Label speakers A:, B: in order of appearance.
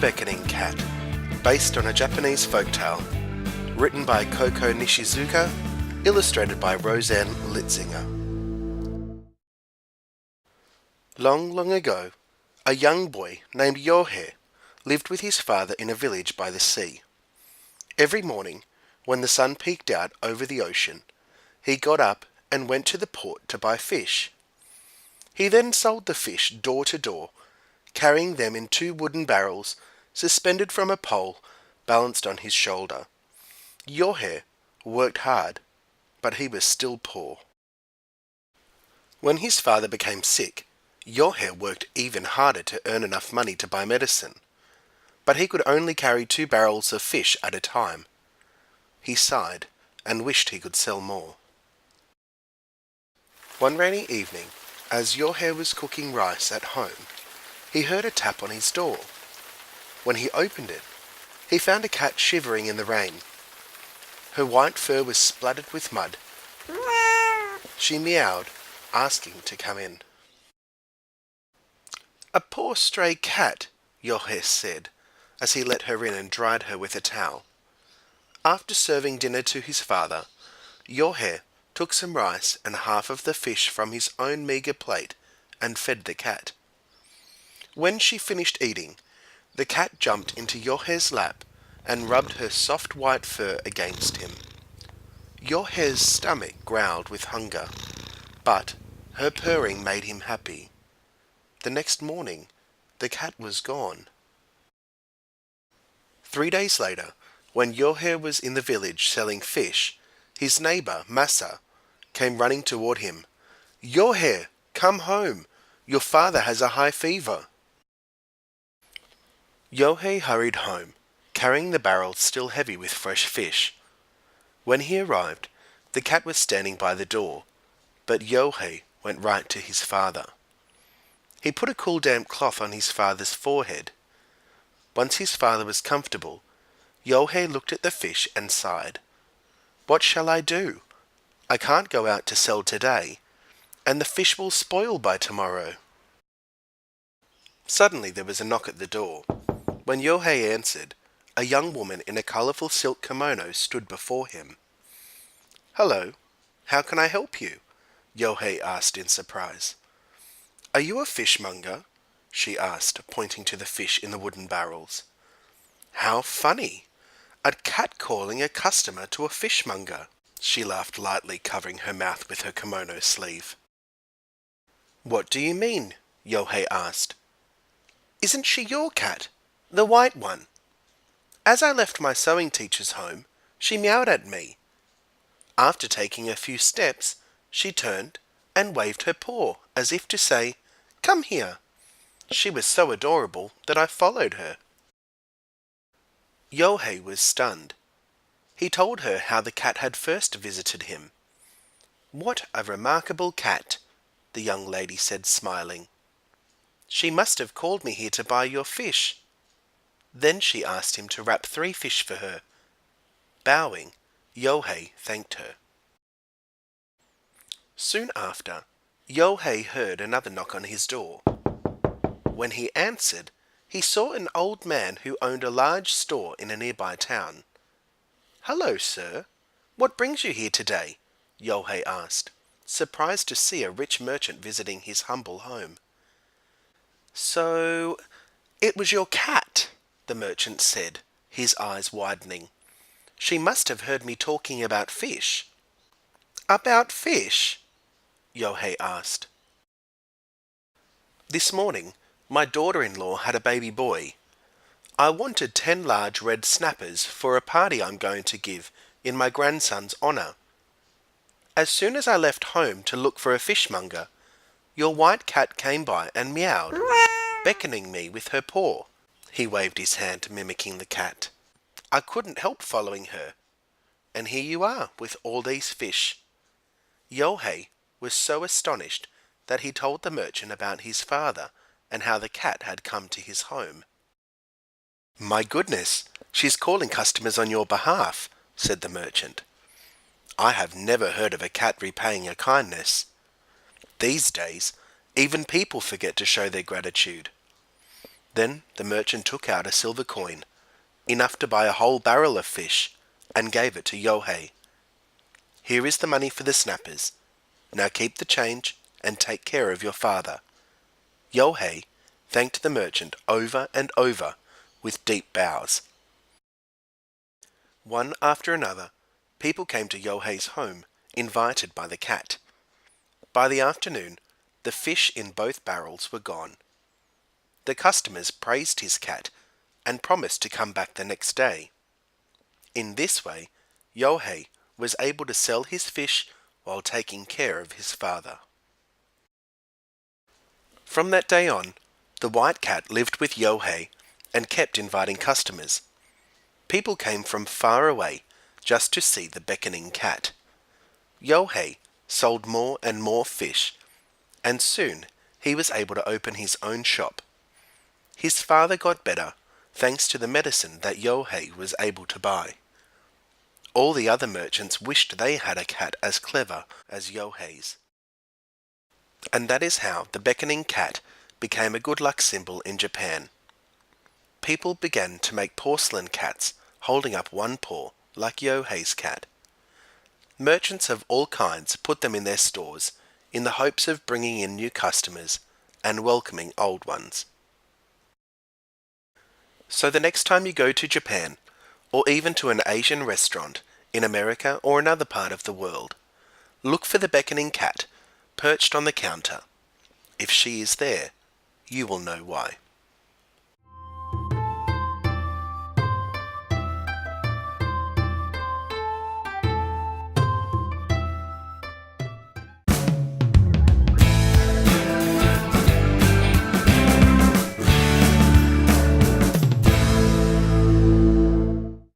A: Beckoning Cat, based on a Japanese folktale, written by Koko Nishizuka, illustrated by Roseanne Litzinger. Long, long ago, a young boy named Yohei lived with his father in a village by the sea. Every morning, when the sun peeked out over the ocean, he got up and went to the port to buy fish. He then sold the fish door to door, carrying them in 2 wooden barrels suspended from a pole balanced on his shoulder. Yohei worked hard, but he was still poor. When his father became sick, Yohei worked even harder to earn enough money to buy medicine, but he could only carry 2 barrels of fish at a time. He sighed and wished he could sell more. One rainy evening, as Yohei was cooking rice at home, he heard a tap on his door. When he opened it, he found a cat shivering in the rain. Her white fur was splattered with mud. She meowed, asking to come in. "A poor stray cat," Yohei said, as he let her in and dried her with a towel. After serving dinner to his father, Yohei took some rice and half of the fish from his own meagre plate and fed the cat. When she finished eating, the cat jumped into Yohei's lap and rubbed her soft white fur against him. Yohei's stomach growled with hunger, but her purring made him happy. The next morning, the cat was gone. 3 days later, when Yohei was in the village selling fish, his neighbor, Masa, came running toward him. "Yohei, come home! Your father has a high fever." Yohei hurried home, carrying the barrel still heavy with fresh fish. When he arrived, the cat was standing by the door, but Yohei went right to his father. He put a cool damp cloth on his father's forehead. Once his father was comfortable, Yohei looked at the fish and sighed. "What shall I do? I can't go out to sell today, and the fish will spoil by tomorrow." Suddenly there was a knock at the door. When Yohei answered, a young woman in a colourful silk kimono stood before him. "Hello, how can I help you?" Yohei asked in surprise. "Are you a fishmonger?" she asked, pointing to the fish in the wooden barrels. "How funny! A cat calling a customer to a fishmonger." She laughed lightly, covering her mouth with her kimono sleeve. "What do you mean?" Yohei asked. "Isn't she your cat? The white one? As I left my sewing teacher's home, she meowed at me. After taking a few steps, she turned and waved her paw as if to say, 'Come here.' She was so adorable that I followed her." Yohei was stunned. He told her how the cat had first visited him. "What a remarkable cat," the young lady said, smiling. "She must have called me here to buy your fish." Then she asked him to wrap 3 fish for her. Bowing, Yohei thanked her. Soon after, Yohei heard another knock on his door. When he answered, he saw an old man who owned a large store in a nearby town. "Hello, sir. What brings you here today?" Yohei asked, surprised to see a rich merchant visiting his humble home. "So, it was your cat," the merchant said, his eyes widening. "She must have heard me talking about fish." "About fish?" Yohei asked. "This morning, my daughter-in-law had a baby boy. I wanted 10 large red snappers for a party I'm going to give in my grandson's honour. As soon as I left home to look for a fishmonger, your white cat came by and meowed, beckoning me with her paw." He waved his hand, mimicking the cat. "I couldn't help following her. And here you are with all these fish." Yohei was so astonished that he told the merchant about his father and how the cat had come to his home. "My goodness, she's calling customers on your behalf," said the merchant. "I have never heard of a cat repaying a kindness. These days, even people forget to show their gratitude." Then the merchant took out a silver coin, enough to buy a whole barrel of fish, and gave it to Yohei. "Here is the money for the snappers. Now keep the change and take care of your father." Yohei thanked the merchant over and over with deep bows. One after another, people came to Yohei's home, invited by the cat. By the afternoon, the fish in both barrels were gone. The customers praised his cat and promised to come back the next day. In this way, Yohei was able to sell his fish while taking care of his father. From that day on, the white cat lived with Yohei and kept inviting customers. People came from far away just to see the beckoning cat. Yohei sold more and more fish, and soon he was able to open his own shop. His father got better thanks to the medicine that Yohei was able to buy. All the other merchants wished they had a cat as clever as Yohei's. And that is how the beckoning cat became a good luck symbol in Japan. People began to make porcelain cats holding up one paw like Yohei's cat. Merchants of all kinds put them in their stores in the hopes of bringing in new customers and welcoming old ones. So the next time you go to Japan, or even to an Asian restaurant in America or another part of the world, look for the beckoning cat perched on the counter. If she is there, you will know why.